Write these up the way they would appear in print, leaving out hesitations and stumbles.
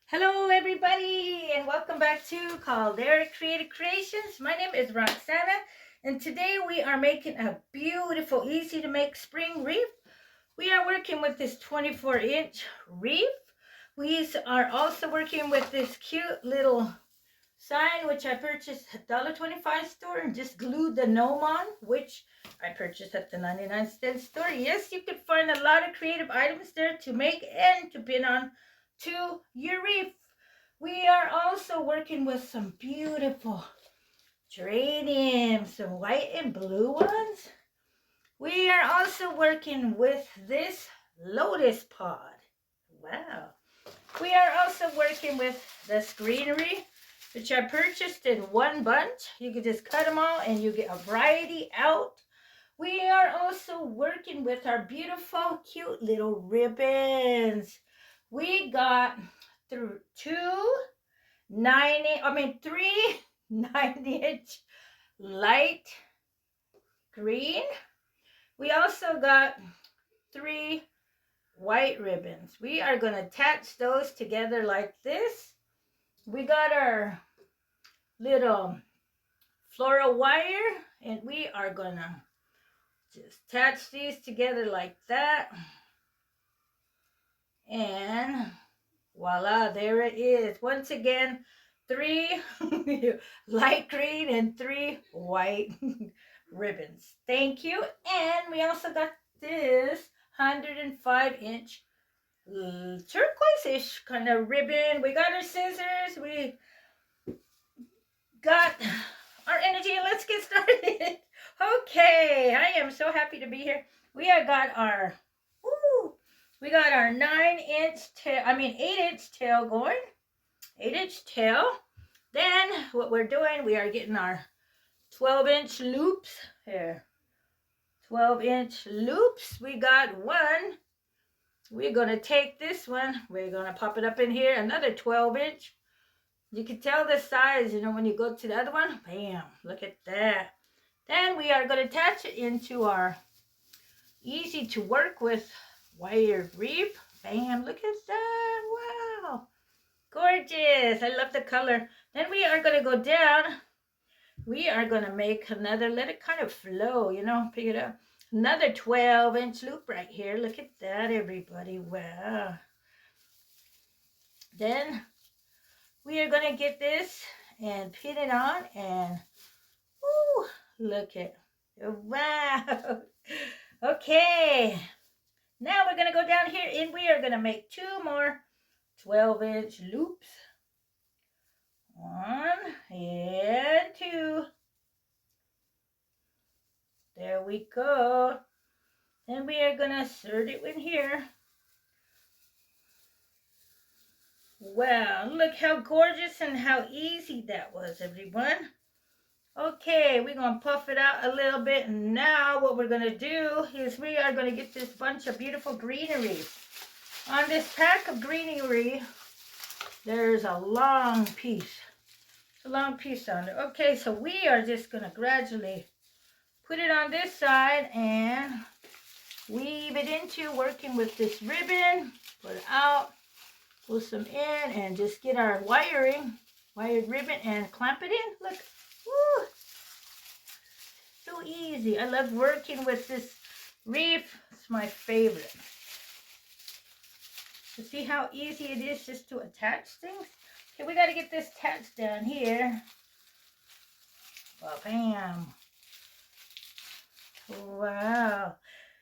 Hello everybody and welcome back to Caldera Creative Creations. My name is Roxana and today we are making a beautiful, easy to make spring wreath. We are working with this 24-inch wreath. We are also working with this cute little sign which I purchased at $1.25 store and just glued the gnome on, which I purchased at the 99-cent store. Yes, you can find a lot of creative items there to make and to pin on to your wreath. We are also working with some beautiful geraniums, some white and blue ones. We are also working with this lotus pod. Wow. We are also working with this greenery, which I purchased in one bunch. You can just cut them all and you get a variety out. We are also working with our beautiful, cute little ribbons. We got through three 9-inch light green. We also got 3 white ribbons. We are going to attach those together like this. We got our little floral wire and we are going to just attach these together like that. And voila, there it is. Once again, 3 light green and 3 white ribbons. Thank you. And we also got this 105-inch turquoise-ish kind of ribbon. We got our scissors. We got our energy. And let's get started. Okay, I am so happy to be here. We have got our 9-inch tail, 8-inch tail going. 8-inch tail. Then what we're doing, we are getting our 12-inch loops here. 12-inch loops. We got one. We're going to take this one. We're going to pop it up in here. Another 12-inch. You can tell the size, when you go to the other one. Bam. Look at that. Then we are going to attach it into our easy to work with wire wreath. Bam. Look at that. Wow. Gorgeous. I love the color. Then we are going to go down. We are going to make another, let it kind of flow, pick it up. Another 12-inch loop right here. Look at that, everybody. Wow. Then we are going to get this and pin it on and, look at, wow. Okay. Now we're going to go down here and we are going to make 2 more 12-inch loops. 1 and 2. There we go. Then we are going to insert it in here. Wow, look how gorgeous and how easy that was, everyone. Okay, we're going to puff it out a little bit. And now what we're going to do is we are going to get this bunch of beautiful greenery. On this pack of greenery, there's a long piece. It's a long piece on it. Okay, so we are just going to gradually put it on this side and weave it into working with this ribbon. Put it out, pull some in, and just get our wired ribbon and clamp it in. Look, woo! So easy. I love working with this wreath. It's my favorite. So see how easy it is just to attach things? Okay, we got to get this attached down here. Bam. Wow.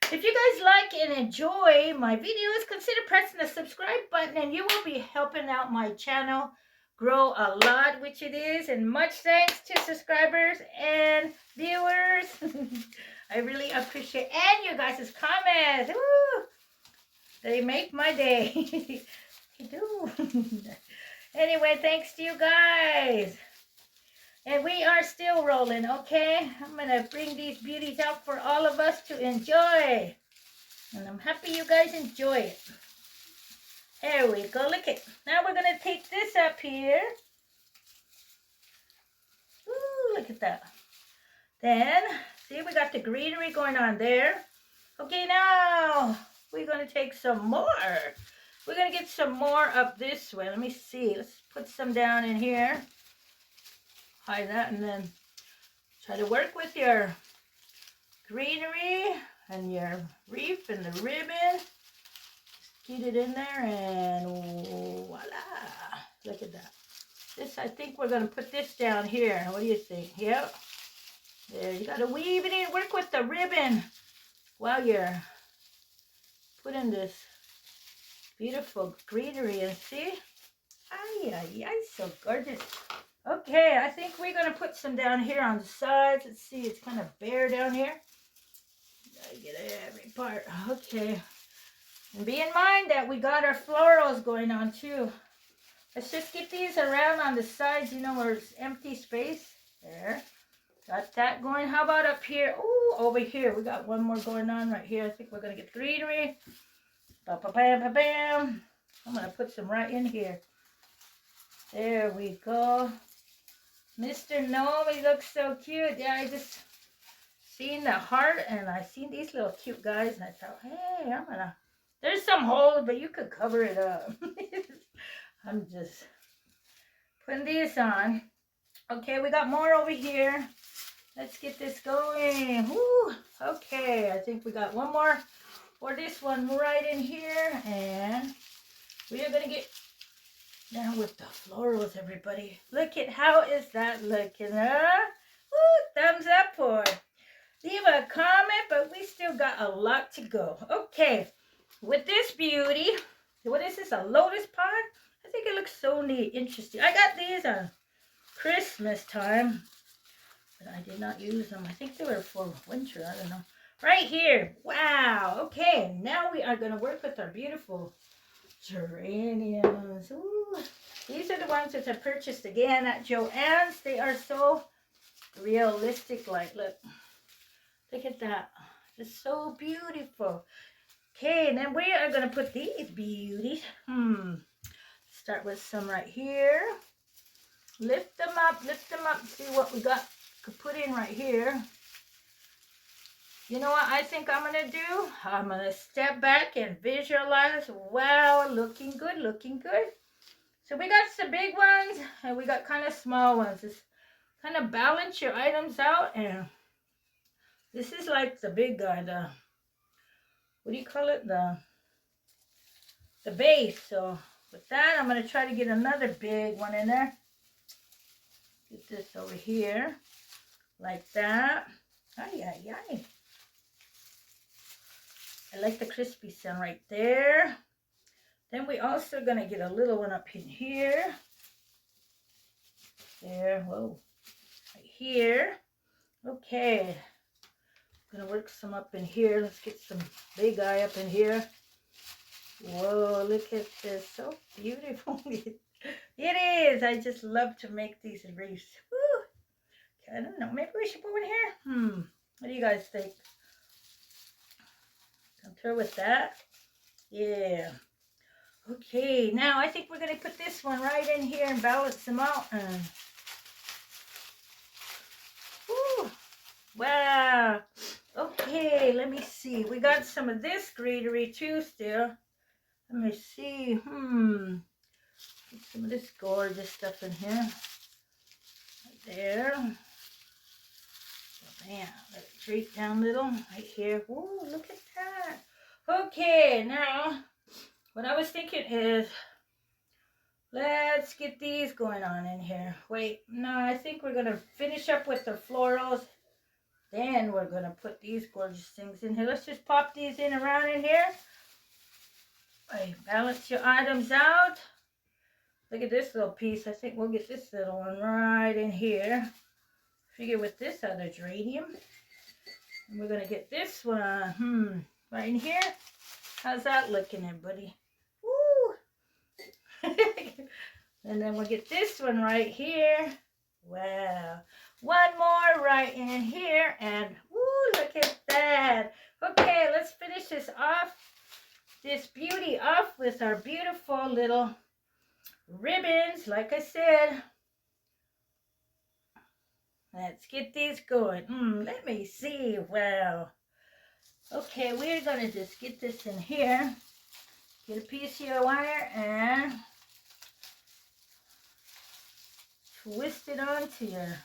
If you guys like and enjoy my videos, consider pressing the subscribe button and you will be helping out my channel grow a lot, which it is. And much thanks to subscribers and viewers. I really appreciate and you guys' comments. Woo! They make my day. They do. Anyway, thanks to you guys. And we are still rolling, okay? I'm going to bring these beauties out for all of us to enjoy. And I'm happy you guys enjoy it. There we go. Look at. Now we're going to take this up here. Ooh, look at that. Then, see, we got the greenery going on there. Okay, now we're going to take some more. we're going to get some more up this way. Let me see. Let's put some down in here. Hide that and then try to work with your greenery and your wreath and the ribbon. Just get it in there and voila. Look at that. This, I think we're going to put this down here. What do you think? Yep. There, you got to weave it in. Work with the ribbon while you're putting this beautiful greenery in. See? Ay, ay, ay, so gorgeous. Okay, I think we're going to put some down here on the sides. Let's see, it's kind of bare down here. Gotta get every part. Okay. And be in mind that we got our florals going on too. Let's just get these around on the sides, you know, where it's empty space. There. Got that going. How about up here? Oh, over here. We got one more going on right here. I think we're going to get greenery. Ba-ba-bam-ba-bam. I'm going to put some right in here. There we go. Mr. Gnome, he looks so cute. Yeah, I just seen the heart and I seen these little cute guys and I thought, hey, I'm gonna, there's some holes, but you could cover it up. I'm just putting these on. Okay, we got more over here. Let's get this going. Woo. Okay, I think we got one more for this one right in here. And we are gonna get down with the florals, everybody. Look at how is that looking, huh? Woo, thumbs up for it. Leave a comment, but we still got a lot to go. Okay, with this beauty, what is this, a lotus pod? I think it looks so neat, interesting. I got these on Christmas time, but I did not use them. I think they were for winter, I don't know. Right here, wow. Okay, now we are gonna work with our beautiful geraniums. Ooh, these are the ones that I purchased again at Joann's. They are so realistic, like, look at that. It's so beautiful. Okay, and then we are going to put these beauties. Start with some right here. Lift them up, see what we got to put in right here. You know what I think I'm going to do? I'm going to step back and visualize. Wow, looking good, looking good. So we got some big ones and we got kind of small ones. Just kind of balance your items out. And this is like the big guy, the, what do you call it? The base. So with that, I'm going to try to get another big one in there. Get this over here like that. Ay, ay, ay. I like the crispy sound right there. Then we also going to get a little one up in here. There, whoa. Right here. Okay. Going to work some up in here. Let's get some big eye up in here. Whoa, look at this. So beautiful. It is. I just love to make these wreaths. Woo. I don't know. Maybe we should put one here. What do you guys think? Come through with that. Yeah. Okay, now I think we're going to put this one right in here and balance them out. Woo. Wow. Okay, let me see. We got some of this greenery too still. Let me see. Get some of this gorgeous stuff in here. Right there. Bam. Let it drape down a little. Right here. Woo, look at that. Okay, now what I was thinking is, let's get these going on in here. Wait, no, I think we're going to finish up with the florals. Then we're going to put these gorgeous things in here. Let's just pop these in around in here. Right, balance your items out. Look at this little piece. I think we'll get this little one right in here. Figure with this other geranium. And we're going to get this one, right in here. How's that looking, everybody? Woo! And then we'll get this one right here. Wow. One more right in here. And woo, look at that. Okay, let's finish this off. This beauty off with our beautiful little ribbons. Like I said. Let's get these going. Let me see. Wow. Okay, we're going to just get this in here. Get a piece of your wire and twist it onto your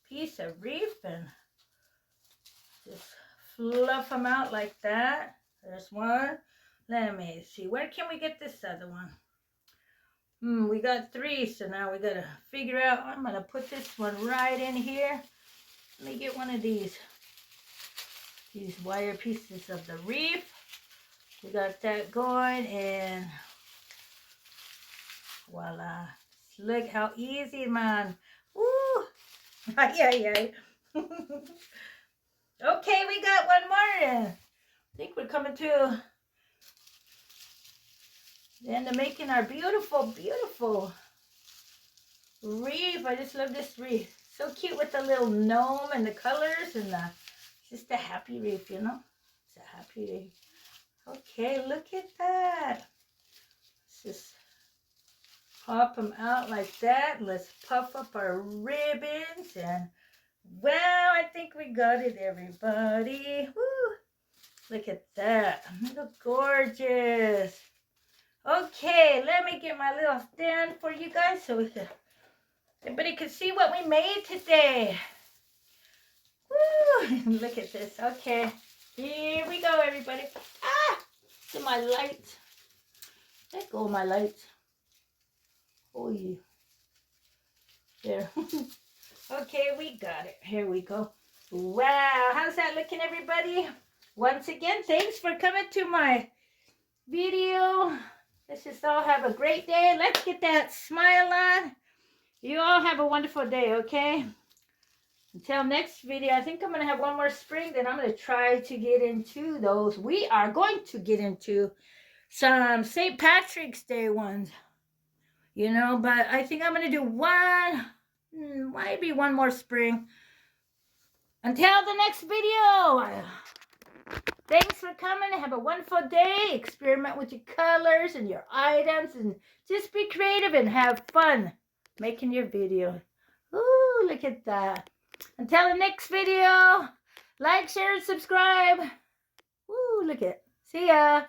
piece of wreath and just fluff them out like that. There's one. Let me see. Where can we get this other one? We got 3, so now we gotta figure out. I'm gonna put this one right in here. Let me get one of these wire pieces of the wreath. We got that going, and voila. Look how easy, man. Woo! Ay. Okay, we got one more. I think we're coming to the end of making our beautiful, beautiful wreath. I just love this wreath. So cute with the little gnome and the colors and just a happy wreath, you know? It's a happy wreath. Okay, look at that. Let's just pop them out like that. Let's puff up our ribbons and wow, I think we got it, everybody. Woo! Look at that. Look gorgeous. Okay, let me get my little stand for you guys so everybody can see what we made today. Woo! Look at this. Okay, here we go, everybody. To my lights. Let go of my lights. Oh, yeah. There. Okay, we got it. Here we go. Wow, how's that looking, everybody? Once again, thanks for coming to my video. Let's just all have a great day. Let's get that smile on. You all have a wonderful day, okay? Until next video, I think I'm going to have one more spring. Then I'm going to try to get into those. We are going to get into some St. Patrick's Day ones. You know, but I think I'm going to do one, maybe one more spring. Until the next video. Thanks for coming. Have a wonderful day. Experiment with your colors and your items. And just be creative and have fun making your video. Ooh, look at that. Until the next video. Like, share, and subscribe. Ooh, look at it. See ya.